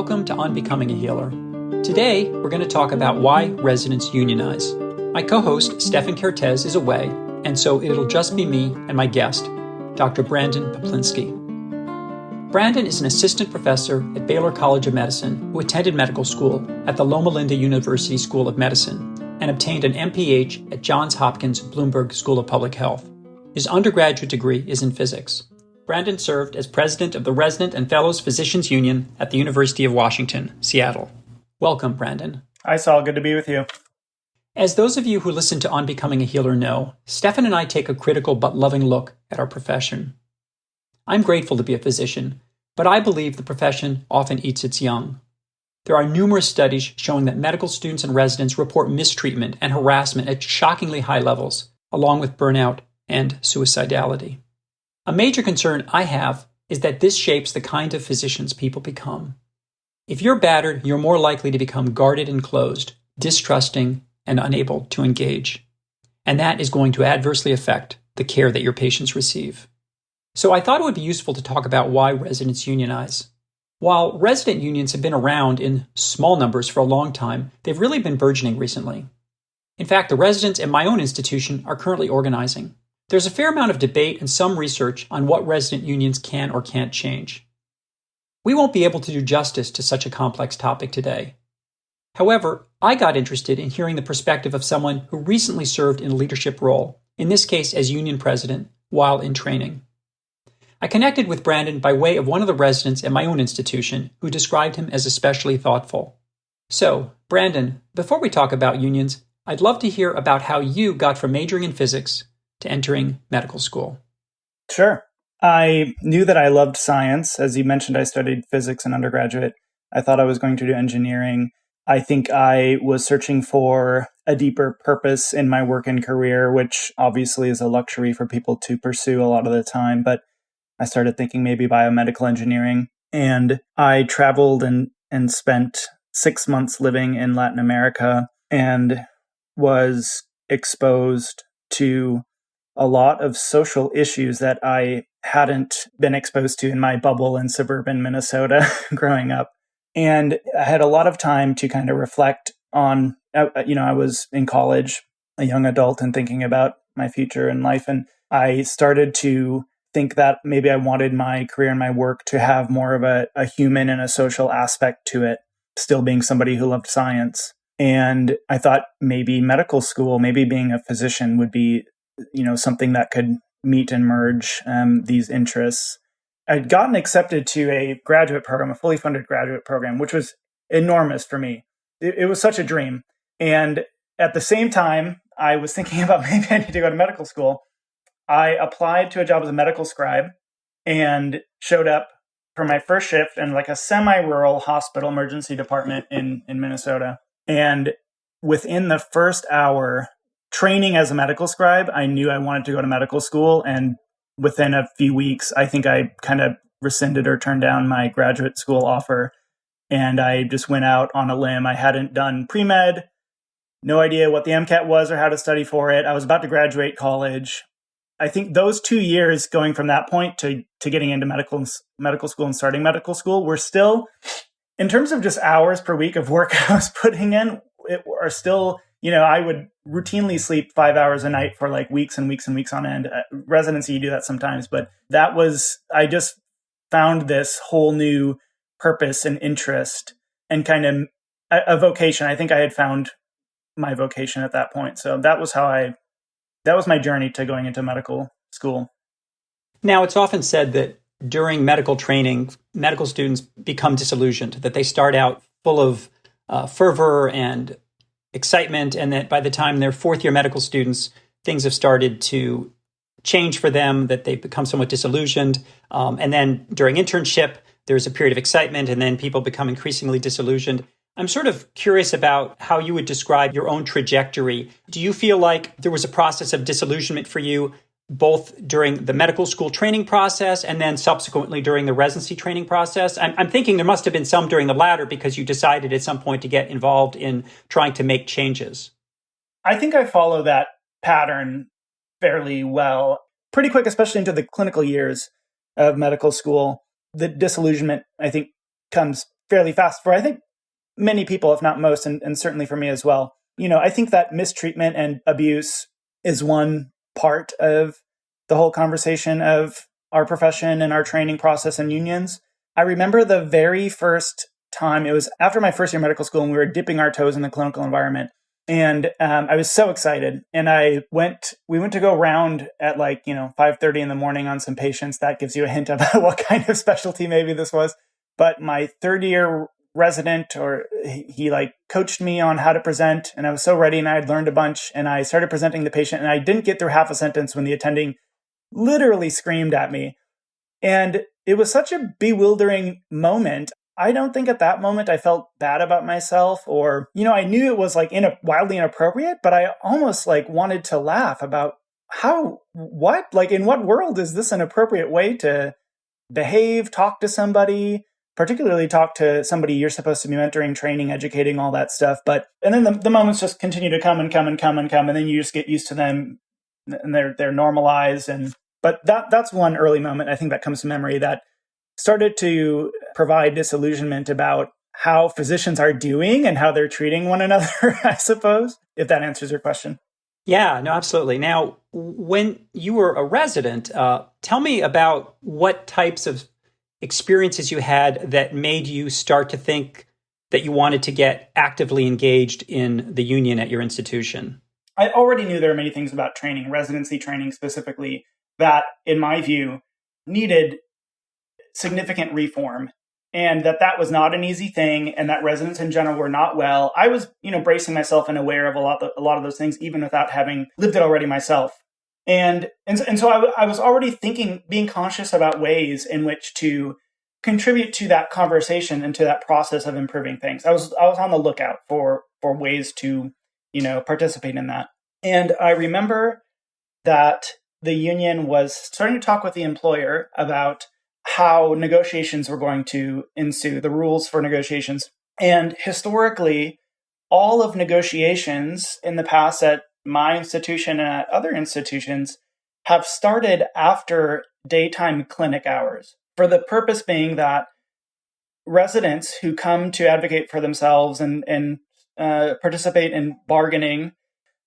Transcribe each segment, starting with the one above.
Welcome to On Becoming a Healer. Today, we're going to talk about why residents unionize. My co-host, Stefan Kertez, is away, and so it'll just be me and my guest, Dr. Brandon Poplinski. Brandon is an assistant professor at Baylor College of Medicine who attended medical school at the Loma Linda University School of Medicine and obtained an MPH at Johns Hopkins Bloomberg School of Public Health. His undergraduate degree is in physics. Brandon served as president of the Resident and Fellows Physicians Union at the University of Washington, Seattle. Welcome, Brandon. Hi, Saul. Good to be with you. As those of you who listen to On Becoming a Healer know, Stefan and I take a critical but loving look at our profession. I'm grateful to be a physician, but I believe the profession often eats its young. There are numerous studies showing that medical students and residents report mistreatment and harassment at shockingly high levels, along with burnout and suicidality. A major concern I have is that this shapes the kind of physicians people become. If you're battered, you're more likely to become guarded and closed, distrusting, and unable to engage. And that is going to adversely affect the care that your patients receive. So I thought it would be useful to talk about why residents unionize. While resident unions have been around in small numbers for a long time, they've really been burgeoning recently. In fact, the residents at my own institution are currently organizing. There's a fair amount of debate and some research on what resident unions can or can't change. We won't be able to do justice to such a complex topic today. However, I got interested in hearing the perspective of someone who recently served in a leadership role, in this case as union president, while in training. I connected with Brandon by way of one of the residents at my own institution who described him as especially thoughtful. So, Brandon, before we talk about unions, I'd love to hear about how you got from majoring in physics to entering medical school. Sure. I knew that I loved science. As you mentioned, I studied physics in undergraduate. I thought I was going to do engineering. I think I was searching for a deeper purpose in my work and career, which obviously is a luxury for people to pursue a lot of the time. But I started thinking maybe biomedical engineering. And I traveled and spent 6 months living in Latin America and was exposed to a lot of social issues that I hadn't been exposed to in my bubble in suburban Minnesota growing up. And I had a lot of time to kind of reflect on, I was in college, a young adult, and thinking about my future in life. And I started to think that maybe I wanted my career and my work to have more of a human and a social aspect to it, still being somebody who loved science. And I thought maybe medical school, maybe being a physician would be something that could meet and merge these interests. I'd gotten accepted to a graduate program, a fully funded graduate program, which was enormous for me. It was such a dream. And at the same time, I was thinking about maybe I need to go to medical school. I applied to a job as a medical scribe and showed up for my first shift in like a semi-rural hospital emergency department in Minnesota. And within the first hour, training as a medical scribe, I knew I wanted to go to medical school. And within a few weeks, I think I kind of rescinded or turned down my graduate school offer. And I just went out on a limb. I hadn't done pre-med, no idea what the MCAT was or how to study for it. I was about to graduate college. I think those 2 years going from that point to getting into medical school and starting medical school were still, in terms of just hours per week of work I was putting in, are still, I would routinely sleep 5 hours a night for like weeks and weeks and weeks on end. Residency, you do that sometimes, but I just found this whole new purpose and interest and kind of a vocation. I think I had found my vocation at that point. So that was my journey to going into medical school. Now, it's often said that during medical training, medical students become disillusioned, that they start out full of fervor and excitement, and that by the time they're fourth-year medical students, things have started to change for them, that they've become somewhat disillusioned. And then during internship, there's a period of excitement, and then people become increasingly disillusioned. I'm sort of curious about how you would describe your own trajectory. Do you feel like there was a process of disillusionment for you, both during the medical school training process and then subsequently during the residency training process? I'm thinking there must have been some during the latter because you decided at some point to get involved in trying to make changes. I think I follow that pattern fairly well. Pretty quick, especially into the clinical years of medical school. The disillusionment, I think, comes fairly fast for, I think, many people, if not most, and certainly for me as well. I think that mistreatment and abuse is one part of the whole conversation of our profession and our training process in unions. I remember the very first time, it was after my first year of medical school, and we were dipping our toes in the clinical environment. And I was so excited. And we went to go round at 5:30 in the morning on some patients. That gives you a hint about what kind of specialty maybe this was. But my third year resident, he coached me on how to present, and I was so ready, and I had learned a bunch, and I started presenting the patient, and I didn't get through half a sentence when the attending literally screamed at me. And it was such a bewildering moment. I don't think at that moment I felt bad about myself, or, I knew it was wildly inappropriate, but I almost wanted to laugh about in what world is this an appropriate way to behave, talk to somebody, particularly talk to somebody you're supposed to be mentoring, training, educating, all that stuff. And then the moments just continue to come and come and come and come, and then you just get used to them, and they're normalized. But that's one early moment, I think, that comes to memory that started to provide disillusionment about how physicians are doing and how they're treating one another, I suppose, if that answers your question. Yeah, no, absolutely. Now, when you were a resident, tell me about what types of experiences you had that made you start to think that you wanted to get actively engaged in the union at your institution. I already knew there were many things about training, residency training specifically, that, in my view, needed significant reform, and that was not an easy thing, and that residents in general were not well. I was, bracing myself and aware of a lot of those things, even without having lived it already myself. And so I was already being conscious about ways in which to contribute to that conversation and to that process of improving things. I was on the lookout for ways to, participate in that. And I remember that the union was starting to talk with the employer about how negotiations were going to ensue, the rules for negotiations. And historically, all of negotiations in the past at my institution and at other institutions have started after daytime clinic hours, for the purpose being that residents who come to advocate for themselves and participate in bargaining,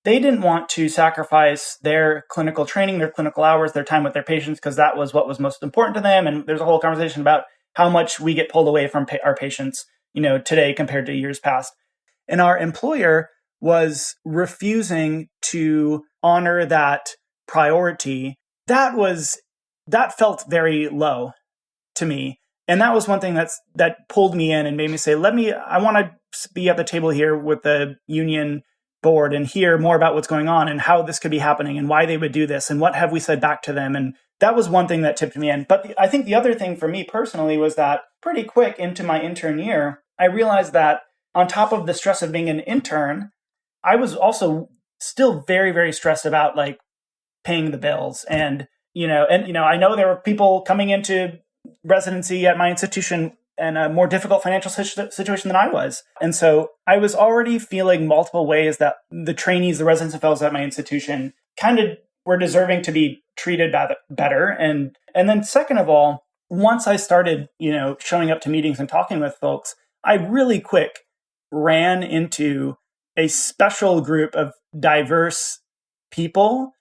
they didn't want to sacrifice their clinical training, their clinical hours, their time with their patients, because that was what was most important to them. And there's a whole conversation about how much we get pulled away from our patients, today compared to years past. And our employer was refusing to honor that priority. That felt very low to me. And that was one thing that pulled me in and made me say, I want to be at the table here with the union board and hear more about what's going on and how this could be happening and why they would do this and what have we said back to them. And that was one thing that tipped me in. But I think the other thing for me personally was that pretty quick into my intern year, I realized that on top of the stress of being an intern, I was also still very, very stressed about paying the bills. And I know there were people coming into residency at my institution in a more difficult financial situation than I was. And so I was already feeling multiple ways that the trainees, the residents and fellows at my institution kind of were deserving to be treated better. And then second of all, once I started, showing up to meetings and talking with folks, I really quick ran into a special group of diverse people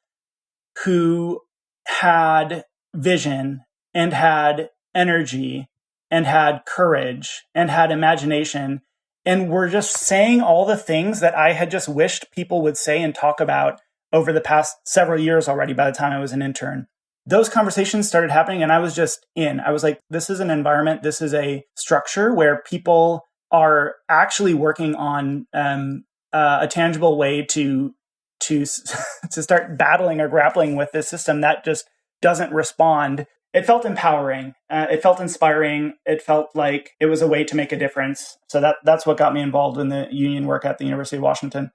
who had vision and had energy and had courage and had imagination and were just saying all the things that I had just wished people would say and talk about over the past several years already by the time I was an intern. Those conversations started happening and I was just in. I was like, this is an environment, this is a structure where people are actually working on a tangible way to start battling or grappling with this system that just doesn't respond. It felt empowering. It felt inspiring. It felt like it was a way to make a difference. So that's what got me involved in the union work at the University of Washington.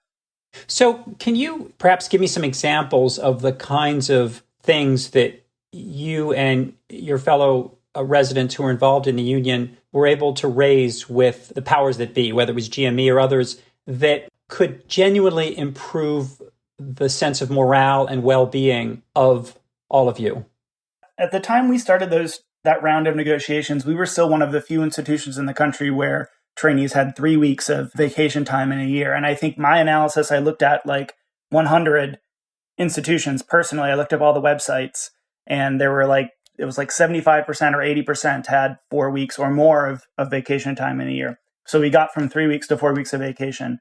So can you perhaps give me some examples of the kinds of things that you and your fellow residents who were involved in the union were able to raise with the powers that be, whether it was GME or others, that could genuinely improve the sense of morale and well-being of all of you? At the time we started those that round of negotiations, we were still one of the few institutions in the country where trainees had 3 weeks of vacation time in a year. And I think my analysis, I looked at like 100 institutions personally. I looked up all the websites, and there were like, it was like 75% or 80% had 4 weeks or more of vacation time in a year. So we got from 3 weeks to 4 weeks of vacation.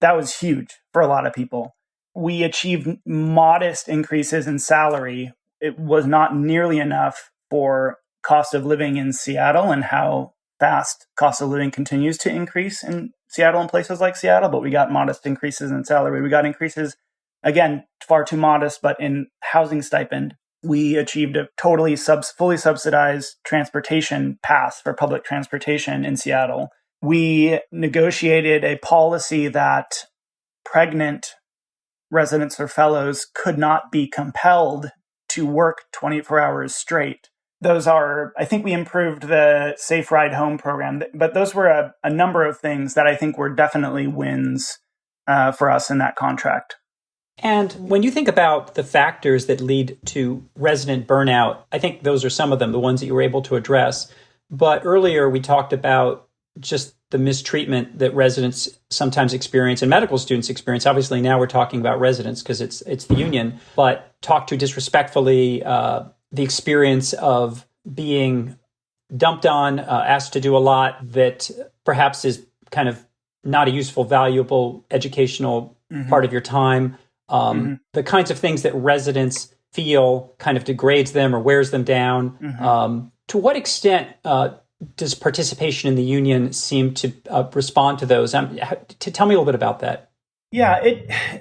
That was huge for a lot of people. We achieved modest increases in salary. It was not nearly enough for cost of living in Seattle and how fast cost of living continues to increase in Seattle and places like Seattle, but we got modest increases in salary. We got increases, again, far too modest, but in housing stipend. We achieved a totally fully subsidized transportation pass for public transportation in Seattle. We negotiated a policy that pregnant residents or fellows could not be compelled to work 24 hours straight. I think we improved the Safe Ride Home program, but those were a number of things that I think were definitely wins for us in that contract. And when you think about the factors that lead to resident burnout, I think those are some of them, the ones that you were able to address. But earlier we talked about just the mistreatment that residents sometimes experience and medical students experience. Obviously, now we're talking about residents because it's the union, but talked to disrespectfully, the experience of being dumped on, asked to do a lot that perhaps is kind of not a useful, valuable educational part of your time. The kinds of things that residents feel kind of degrades them or wears them down. To what extent does participation in the union seem to respond to those? Tell me a little bit about that. Yeah,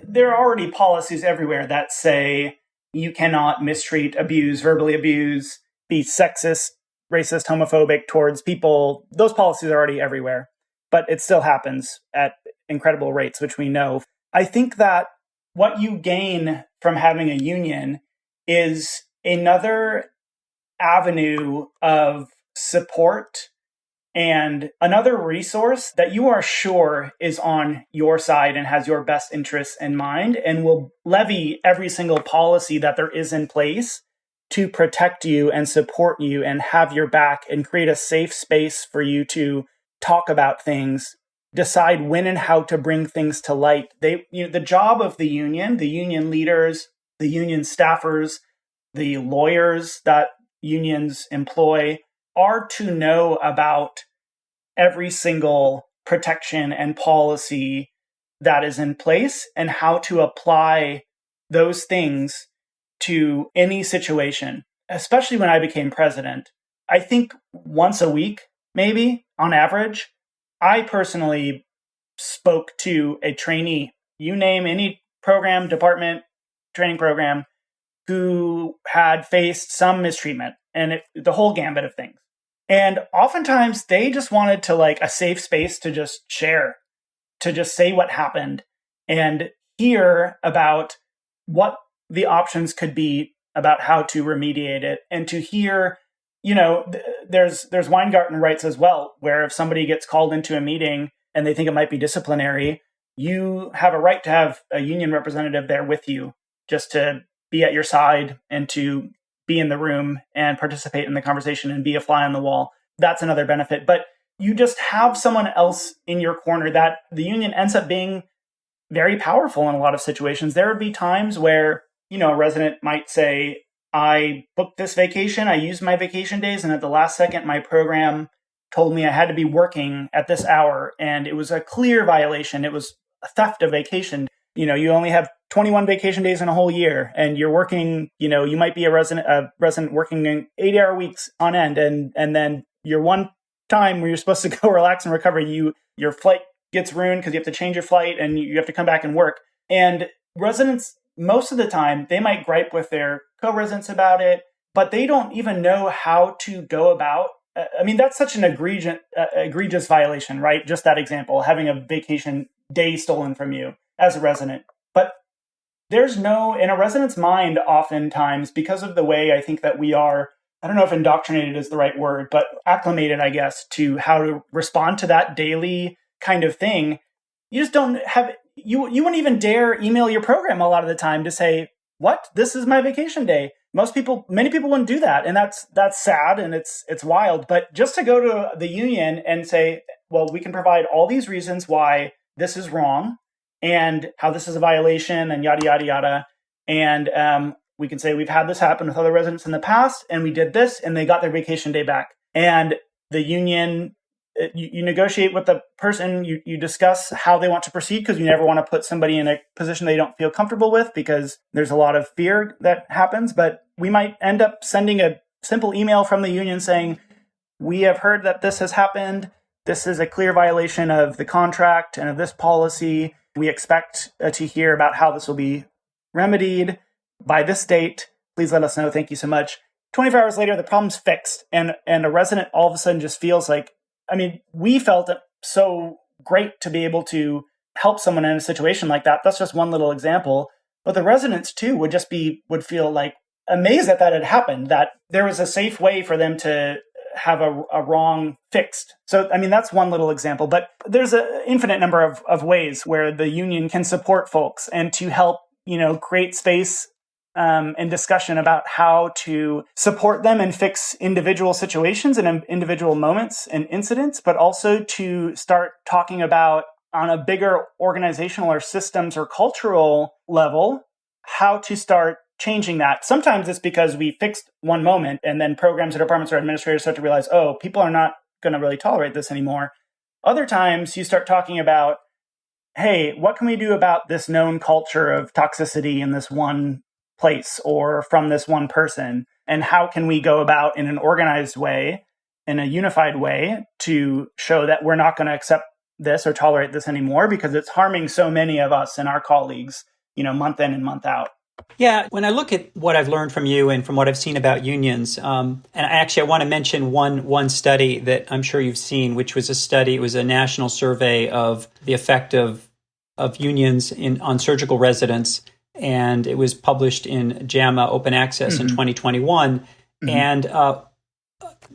there are already policies everywhere that say you cannot mistreat, abuse, verbally abuse, be sexist, racist, homophobic towards people. Those policies are already everywhere, but it still happens at incredible rates, which we know. I think that what you gain from having a union is another avenue of support and another resource that you are sure is on your side and has your best interests in mind and will levy every single policy that there is in place to protect you and support you and have your back and create a safe space for you to talk about things, decide when and how to bring things to light. The job of the union leaders, the union staffers, the lawyers that unions employ are to know about every single protection and policy that is in place and how to apply those things to any situation. Especially when I became president, I think once a week, maybe on average, I personally spoke to a trainee, you name any program, department, training program, who had faced some mistreatment and the whole gambit of things. And oftentimes they just wanted to like a safe space to just share, to just say what happened and hear about what the options could be about how to remediate it, and to hear, there's Weingarten rights as well, where if somebody gets called into a meeting and they think it might be disciplinary, you have a right to have a union representative there with you just to be at your side and to be in the room and participate in the conversation and be a fly on the wall. That's another benefit. But you just have someone else in your corner that the union ends up being very powerful in a lot of situations. There would be times where, a resident might say, I booked this vacation, I used my vacation days, and at the last second, my program told me I had to be working at this hour, and it was a clear violation. It was a theft of vacation. You only have 21 vacation days in a whole year, and you're working, you might be a resident working in 80-hour weeks on end, and then your one time where you're supposed to go relax and recover, your flight gets ruined because you have to change your flight and you have to come back and work. And residents, most of the time, they might gripe with their co-residents about it, but they don't even know how to go about. That's such an egregious violation, right? Just that example, having a vacation day stolen from you as a resident. But there's in a resident's mind, oftentimes, because of the way I think that we are, I don't know if indoctrinated is the right word, but acclimated, I guess, to how to respond to that daily kind of thing. You just don't have, you wouldn't even dare email your program a lot of the time to say, what? This is my vacation day. many people wouldn't do that. And that's sad and it's wild. But just to go to the union and say, well, we can provide all these reasons why this is wrong and how this is a violation and yada, yada, yada. And we can say we've had this happen with other residents in the past and we did this and they got their vacation day back. And the union, you negotiate with the person, you discuss how they want to proceed because you never want to put somebody in a position they don't feel comfortable with because there's a lot of fear that happens. But we might end up sending a simple email from the union saying, we have heard that this has happened. This is a clear violation of the contract and of this policy. We expect to hear about how this will be remedied by this date. Please let us know. Thank you so much. 24 hours later, the problem's fixed. And a resident all of a sudden just feels like, we felt it so great to be able to help someone in a situation like that. That's just one little example. But the residents too would feel like amazed that had happened, that there was a safe way for them to have a wrong fixed. So, that's one little example, but there's an infinite number of ways where the union can support folks and to help, create space and discussion about how to support them and fix individual situations and individual moments and incidents, but also to start talking about on a bigger organizational or systems or cultural level, how to start changing that. Sometimes it's because we fixed one moment and then programs or departments or administrators start to realize, oh, people are not going to really tolerate this anymore. Other times you start talking about, hey, what can we do about this known culture of toxicity in this one place or from this one person? And how can we go about in an organized way, in a unified way, to show that we're not going to accept this or tolerate this anymore because it's harming so many of us and our colleagues, month in and month out. Yeah, when I look at what I've learned from you and from what I've seen about unions, and I want to mention one study that I'm sure you've seen, which was it was a national survey of the effect of unions on surgical residents, and it was published in JAMA Open Access in 2021. Mm-hmm. And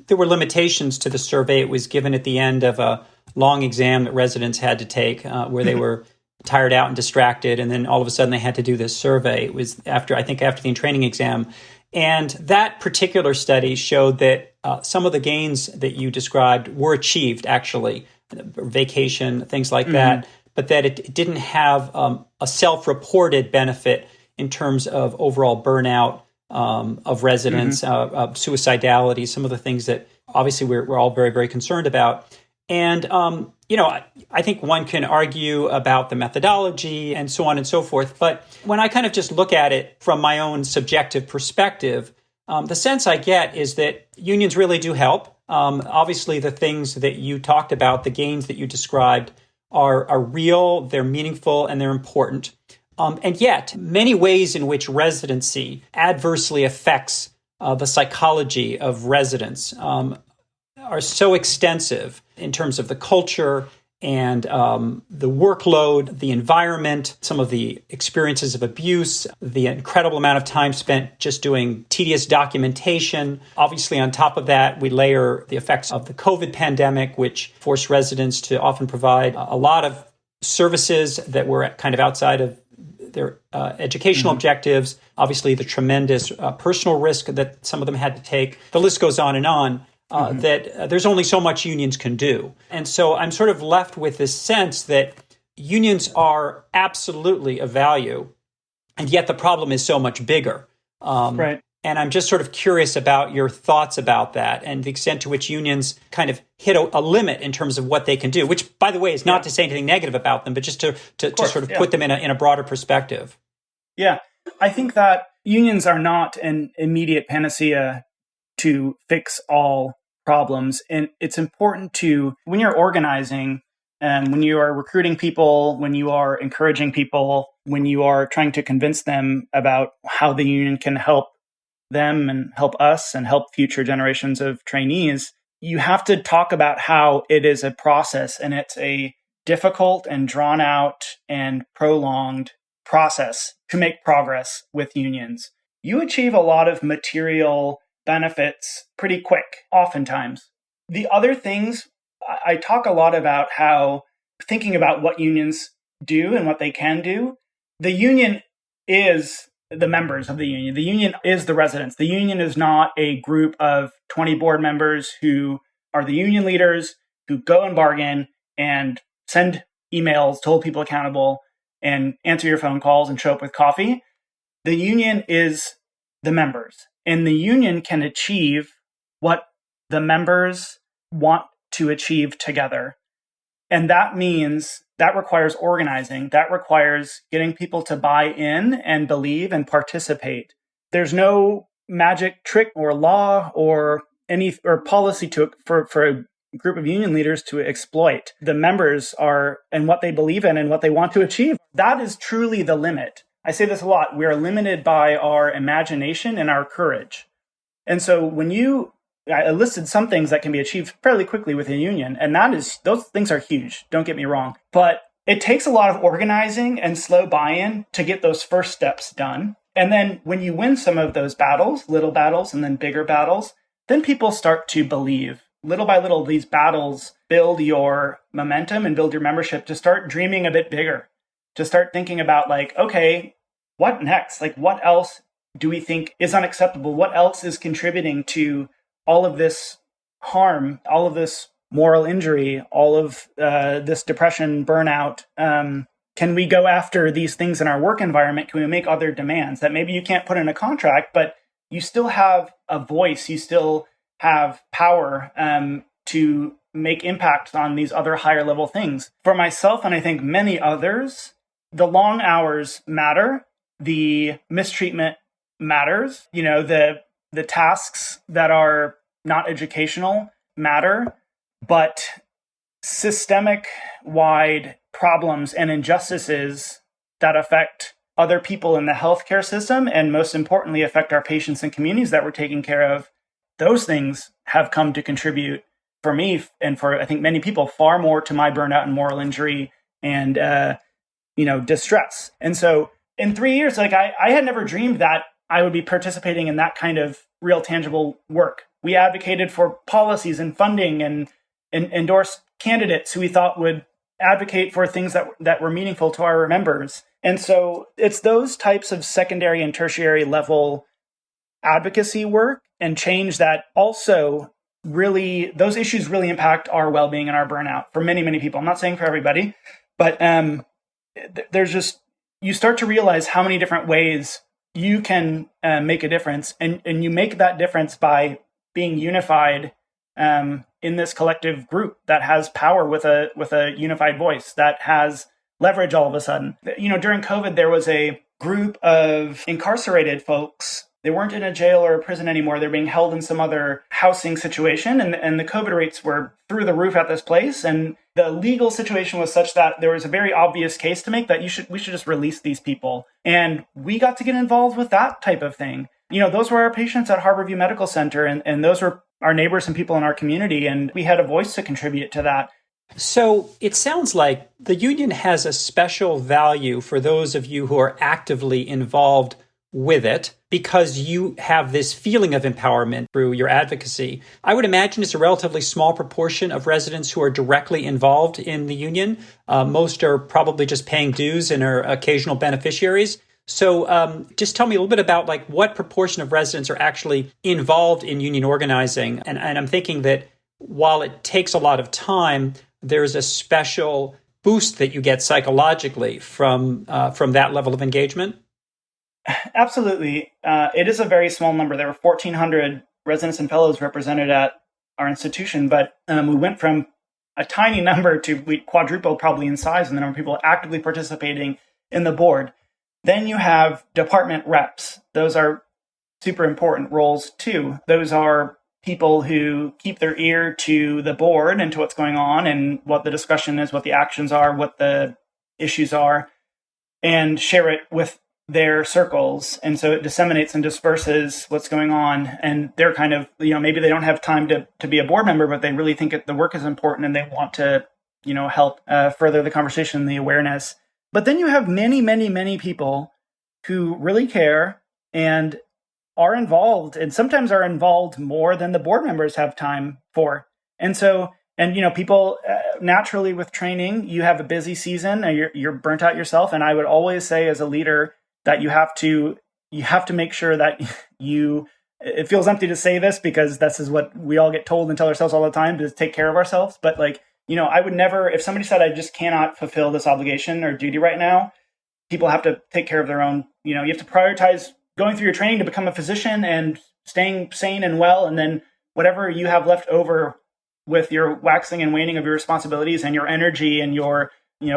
there were limitations to the survey. It was given at the end of a long exam that residents had to take where they were tired out and distracted. And then all of a sudden they had to do this survey. It was after the training exam. And that particular study showed that some of the gains that you described were achieved, actually, vacation, things like that, but that it didn't have a self-reported benefit in terms of overall burnout of residents, suicidality, some of the things that obviously we're all very, very concerned about. And, I think one can argue about the methodology and so on and so forth. But when I kind of just look at it from my own subjective perspective, the sense I get is that unions really do help. Obviously, the things that you talked about, the gains that you described, are real, they're meaningful, and they're important. And yet, many ways in which residency adversely affects the psychology of residents are so extensive in terms of the culture and the workload, the environment, some of the experiences of abuse, the incredible amount of time spent just doing tedious documentation. Obviously, on top of that, we layer the effects of the COVID pandemic, which forced residents to often provide a lot of services that were kind of outside of their educational objectives. Obviously, the tremendous personal risk that some of them had to take. The list goes on and on. That there's only so much unions can do. And so I'm sort of left with this sense that unions are absolutely of value, and yet the problem is so much bigger. Right. And I'm just sort of curious about your thoughts about that and the extent to which unions kind of hit a limit in terms of what they can do, which, by the way, is not to say anything negative about them, but just to sort of put them in a broader perspective. Yeah. I think that unions are not an immediate panacea to fix all problems. And it's important to, when you're organizing and when you are recruiting people, when you are encouraging people, when you are trying to convince them about how the union can help them and help us and help future generations of trainees, you have to talk about how it is a process and it's a difficult and drawn out and prolonged process to make progress with unions. You achieve a lot of material benefits pretty quick, oftentimes. The other things, I talk a lot about how thinking about what unions do and what they can do. The union is the members of the union. The union is the residents. The union is not a group of 20 board members who are the union leaders who go and bargain and send emails to hold people accountable and answer your phone calls and show up with coffee. The union is the members, and the union can achieve what the members want to achieve together. And that means that requires organizing. That requires getting people to buy in and believe and participate. There's no magic trick or law or policy for a group of union leaders to exploit. The members are and what they believe in and what they want to achieve. That is truly the limit. I say this a lot. We are limited by our imagination and our courage. And so I listed some things that can be achieved fairly quickly with a union, and those things are huge, don't get me wrong. But it takes a lot of organizing and slow buy-in to get those first steps done. And then when you win some of those battles, little battles and then bigger battles, then people start to believe. Little by little, these battles build your momentum and build your membership to start dreaming a bit bigger, to start thinking about okay, what next? What else do we think is unacceptable? What else is contributing to all of this harm, all of this moral injury, all of this depression, burnout? Can we go after these things in our work environment? Can we make other demands that maybe you can't put in a contract, but you still have a voice, you still have power to make impact on these other higher level things? For myself, and I think many others, the long hours matter. The mistreatment matters. The tasks that are not educational matter, but systemic-wide problems and injustices that affect other people in the healthcare system and most importantly affect our patients and communities that we're taking care of, those things have come to contribute for me and for I think many people far more to my burnout and moral injury and distress. And so in 3 years, I had never dreamed that I would be participating in that kind of real tangible work. We advocated for policies and funding and endorsed candidates who we thought would advocate for things that were meaningful to our members. And so it's those types of secondary and tertiary level advocacy work and change that also really, those issues really impact our well-being and our burnout for many, many people. I'm not saying for everybody, but there's just, you start to realize how many different ways you can make a difference. And you make that difference by being unified in this collective group that has power with a unified voice, that has leverage all of a sudden. During COVID, there was a group of incarcerated folks. They weren't in a jail or a prison anymore. They're being held in some other housing situation. And the COVID rates were through the roof at this place. And the legal situation was such that there was a very obvious case to make that we should just release these people. And we got to get involved with that type of thing. Those were our patients at Harborview Medical Center, and those were our neighbors and people in our community. And we had a voice to contribute to that. So it sounds like the union has a special value for those of you who are actively involved with it because you have this feeling of empowerment through your advocacy. I would imagine it's a relatively small proportion of residents who are directly involved in the union. Most are probably just paying dues and are occasional beneficiaries. So just tell me a little bit about what proportion of residents are actually involved in union organizing. And I'm thinking that while it takes a lot of time, there's a special boost that you get psychologically from that level of engagement. Absolutely. It is a very small number. There were 1,400 residents and fellows represented at our institution, but we went from a tiny number to we quadrupled probably in size in the number of people actively participating in the board. Then you have department reps. Those are super important roles too. Those are people who keep their ear to the board and to what's going on and what the discussion is, what the actions are, what the issues are, and share it with their circles. And so it disseminates and disperses what's going on. And they're kind of, maybe they don't have time to be a board member, but they really think the work is important and they want to, help further the conversation, the awareness. But then you have many, many, many people who really care and are involved, and sometimes are involved more than the board members have time for. And so, people naturally with training, you have a busy season and you're burnt out yourself. And I would always say as a leader that you have to you have to make sure that it feels empty to say this because this is what we all get told and tell ourselves all the time, to take care of ourselves. But I would never, if somebody said, I just cannot fulfill this obligation or duty right now, people have to take care of their own, you have to prioritize going through your training to become a physician and staying sane and well. And then whatever you have left over with your waxing and waning of your responsibilities and your energy and your,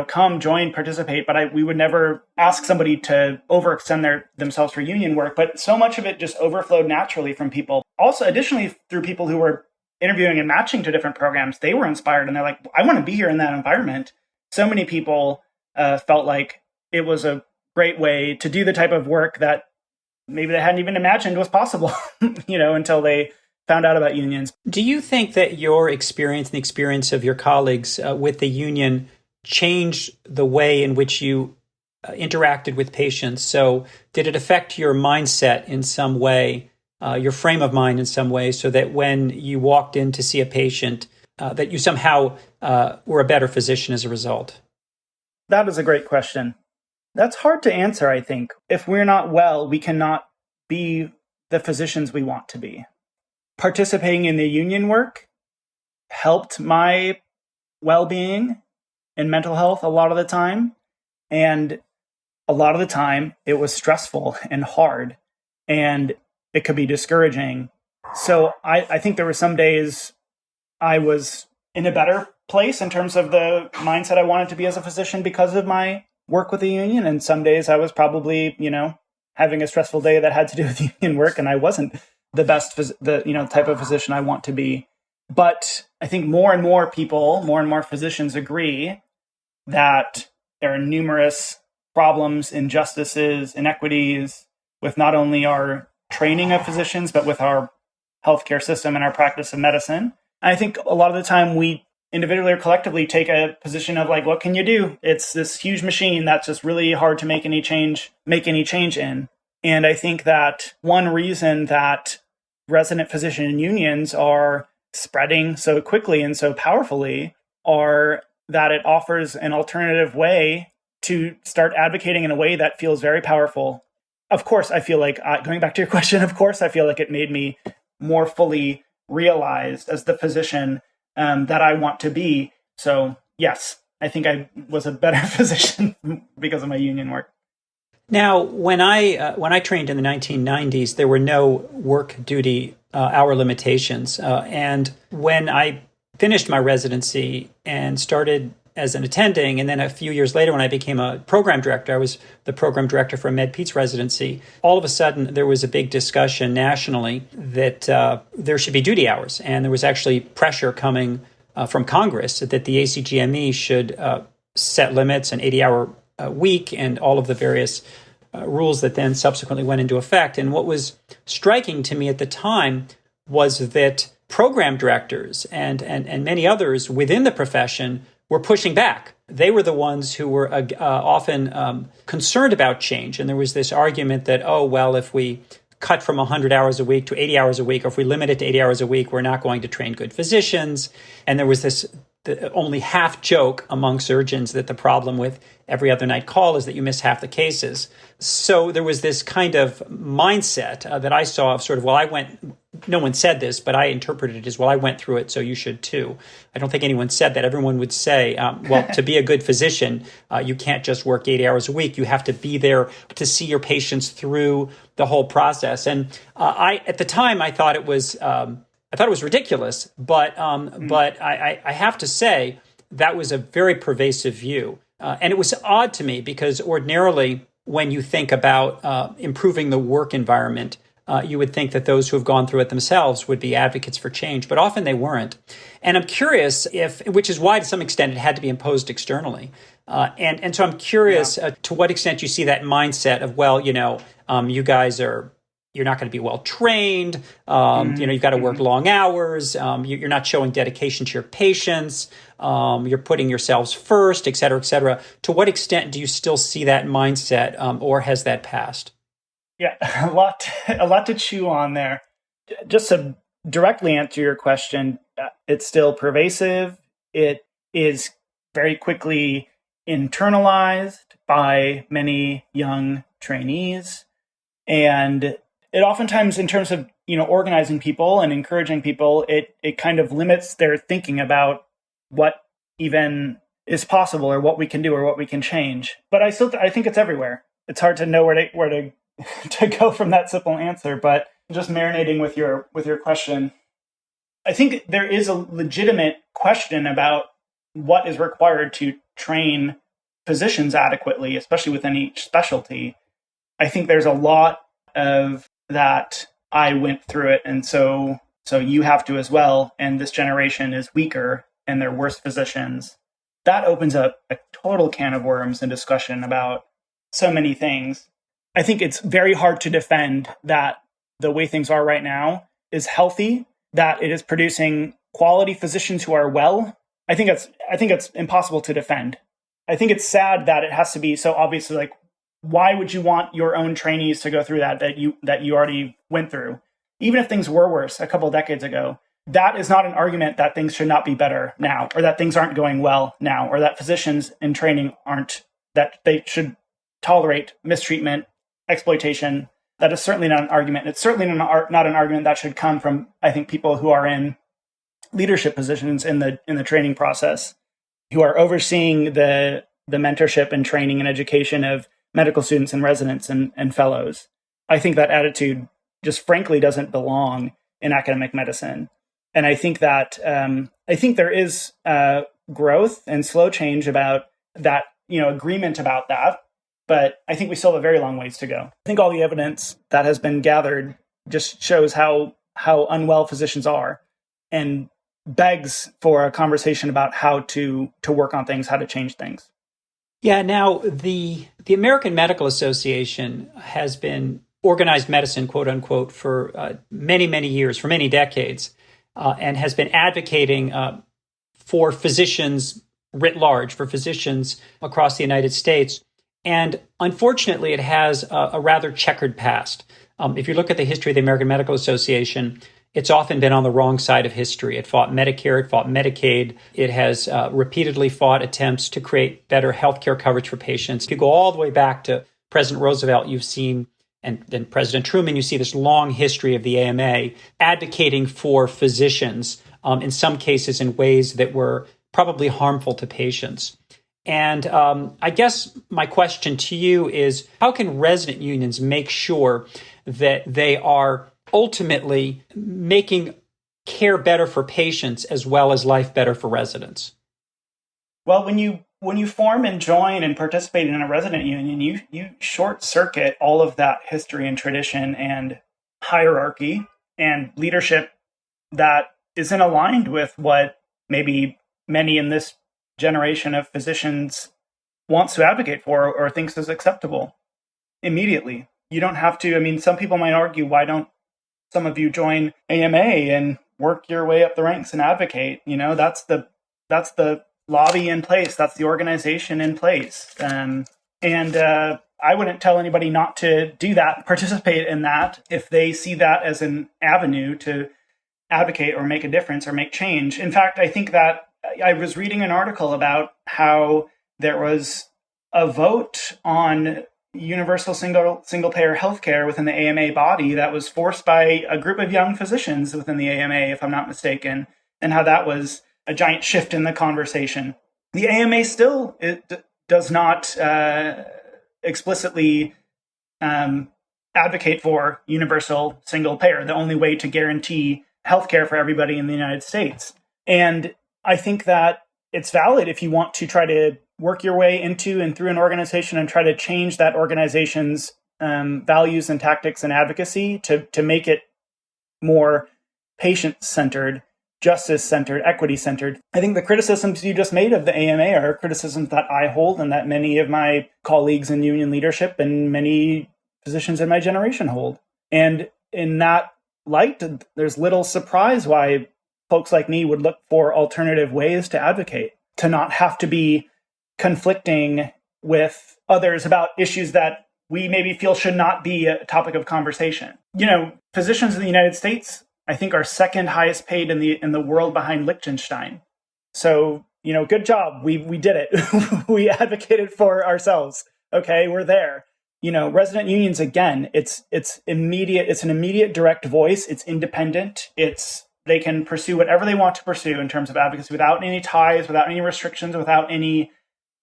come, join, participate. But we would never ask somebody to overextend themselves for union work. But so much of it just overflowed naturally from people. Also, additionally, through people who were interviewing and matching to different programs, they were inspired and they're like, I want to be here in that environment. So many people felt like it was a great way to do the type of work that maybe they hadn't even imagined was possible, until they found out about unions. Do you think that your experience and the experience of your colleagues with the union changed the way in which you interacted with patients? So did it affect your mindset in some way, your frame of mind in some way, so that when you walked in to see a patient, that you somehow were a better physician as a result? That is a great question. That's hard to answer, I think. If we're not well, we cannot be the physicians we want to be. Participating in the union work helped my well-being and mental health a lot of the time. And a lot of the time, it was stressful and hard, and it could be discouraging. So I think there were some days I was in a better place in terms of the mindset I wanted to be as a physician because of my work with the union. And some days I was probably, having a stressful day that had to do with union work, and I wasn't the best, type of physician I want to be. But I think more and more people, more and more physicians agree that there are numerous problems, injustices, inequities with not only our training of physicians, but with our healthcare system and our practice of medicine. And I think a lot of the time we individually or collectively take a position of like, what can you do? It's this huge machine that's just really hard to make any change in. And I think that one reason that resident physician unions are spreading so quickly and so powerfully are that it offers an alternative way to start advocating in a way that feels very powerful. Of course, I feel like, going back to your question, of course, I feel like it made me more fully realized as the physician that I want to be. So yes, I think I was a better physician because of my union work. Now, when I trained in the 1990s, there were no work duty hour limitations. And when I finished my residency and started as an attending, and then a few years later when I became a program director, I was the program director for a med-peds residency, all of a sudden there was a big discussion nationally that there should be duty hours. And there was actually pressure coming from Congress that the ACGME should set limits, an 80-hour week, and all of the various rules that then subsequently went into effect. And what was striking to me at the time was that program directors and many others within the profession were pushing back. They were the ones who were often concerned about change. And there was this argument that, if we cut from 100 hours a week to 80 hours a week, or if we limit it to 80 hours a week, we're not going to train good physicians. And there was this only half joke among surgeons that the problem with every other night call is that you miss half the cases. So there was this kind of mindset that I saw of sort of, no one said this, but I interpreted it as, I went through it, so you should too. I don't think anyone said that. Everyone would say, to be a good physician, you can't just work 80 hours a week. You have to be there to see your patients through the whole process. And at the time, I thought it was ridiculous, but I have to say that was a very pervasive view. And it was odd to me because ordinarily when you think about improving the work environment, you would think that those who have gone through it themselves would be advocates for change, but often they weren't. And I'm curious which is why to some extent it had to be imposed externally. And so I'm curious to what extent you see that mindset of, you guys you're not going to be well trained. You've got to work long hours. You're not showing dedication to your patients. You're putting yourselves first, et cetera, et cetera. To what extent do you still see that mindset, or has that passed? Yeah, a lot to chew on there. Just to directly answer your question, it's still pervasive. It is very quickly internalized by many young trainees. And it oftentimes, in terms of, organizing people and encouraging people, it kind of limits their thinking about what even is possible or what we can do or what we can change. But I think it's everywhere. It's hard to know where to to go from that simple answer, but just marinating with your question, I think there is a legitimate question about what is required to train physicians adequately, especially within each specialty. I think there's a lot of that. I went through it, and so you have to as well, and this generation is weaker and they're worse physicians. That opens up a total can of worms and discussion about so many things. I think it's very hard to defend that the way things are right now is healthy, that it is producing quality physicians who are well. I think it's impossible to defend. I think it's sad that it has to be so obviously, like, why would you want your own trainees to go through that you already went through? Even if things were worse a couple of decades ago, that is not an argument that things should not be better now, or that things aren't going well now, or that physicians in training that they should tolerate mistreatment, exploitation. That is certainly not an argument. It's certainly not an argument that should come from, I think, people who are in leadership positions in the training process, who are overseeing the mentorship and training and education of medical students and residents and fellows. I think that attitude just frankly doesn't belong in academic medicine. And I think that there is growth and slow change about that, agreement about that. But I think we still have a very long ways to go. I think all the evidence that has been gathered just shows how unwell physicians are, and begs for a conversation about how to work on things, how to change things. Yeah, now the American Medical Association has been organized medicine, quote unquote, for many, many years, for many decades, and has been advocating for physicians writ large, for physicians across the United States. And unfortunately, it has a rather checkered past. If you look at the history of the American Medical Association, it's often been on the wrong side of history. It fought Medicare, it fought Medicaid. It has repeatedly fought attempts to create better healthcare coverage for patients. If you go all the way back to President Roosevelt, you've seen, and then President Truman, you see this long history of the AMA advocating for physicians, in some cases in ways that were probably harmful to patients. And I guess my question to you is, how can resident unions make sure that they are ultimately making care better for patients as well as life better for residents? Well, when you form and join and participate in a resident union, you short circuit all of that history and tradition and hierarchy and leadership that isn't aligned with what maybe many in this generation of physicians wants to advocate for or thinks is acceptable. Immediately, you don't have to. I mean, some people might argue, why don't some of you join AMA and work your way up the ranks and advocate? That's the lobby in place. That's the organization in place. And I wouldn't tell anybody not to do that, participate in that, if they see that as an avenue to advocate or make a difference or make change. In fact, I think that I was reading an article about how there was a vote on universal single payer healthcare within the AMA body that was forced by a group of young physicians within the AMA, if I'm not mistaken, and how that was a giant shift in the conversation. The AMA still does not explicitly advocate for universal single payer, the only way to guarantee healthcare for everybody in the United States. And I think that it's valid if you want to try to work your way into and through an organization and try to change that organization's values and tactics and advocacy to make it more patient-centered, justice-centered, equity-centered. I think the criticisms you just made of the AMA are criticisms that I hold and that many of my colleagues in union leadership and many physicians in my generation hold. And in that light, there's little surprise why folks like me would look for alternative ways to advocate, to not have to be conflicting with others about issues that we maybe feel should not be a topic of conversation. Physicians in the United States, I think, are second highest paid in the world behind Liechtenstein. So, good job. We did it. We advocated for ourselves. Okay, we're there. resident unions, again, it's immediate. It's an immediate direct voice. It's independent. They can pursue whatever they want to pursue in terms of advocacy without any ties, without any restrictions, without any,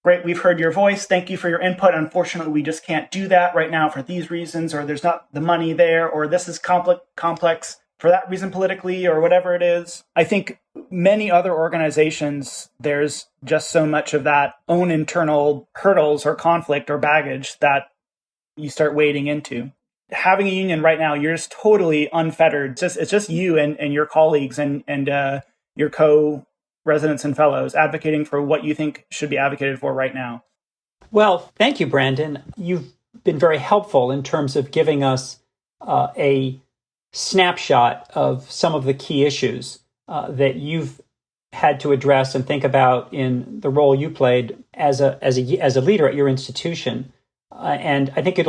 great, we've heard your voice. Thank you for your input. Unfortunately, we just can't do that right now for these reasons, or there's not the money there, or this is complex for that reason politically, or whatever it is. I think many other organizations, there's just so much of that own internal hurdles or conflict or baggage that you start wading into. Having a union right now, you're just totally unfettered. It's just you and your colleagues and your co-residents and fellows advocating for what you think should be advocated for right now. Well, thank you, Brandon. You've been very helpful in terms of giving us a snapshot of some of the key issues that you've had to address and think about in the role you played as a leader at your institution. And I think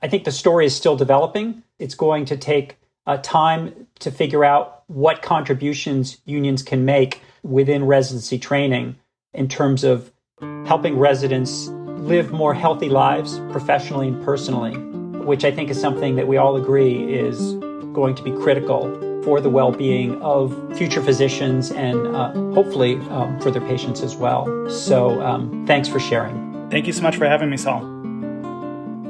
I think the story is still developing. It's going to take time to figure out what contributions unions can make within residency training in terms of helping residents live more healthy lives professionally and personally, which I think is something that we all agree is going to be critical for the well-being of future physicians and hopefully for their patients as well. So thanks for sharing. Thank you so much for having me, Saul.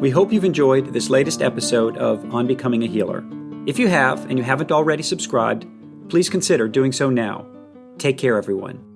We hope you've enjoyed this latest episode of On Becoming a Healer. If you have and you haven't already subscribed, please consider doing so now. Take care, everyone.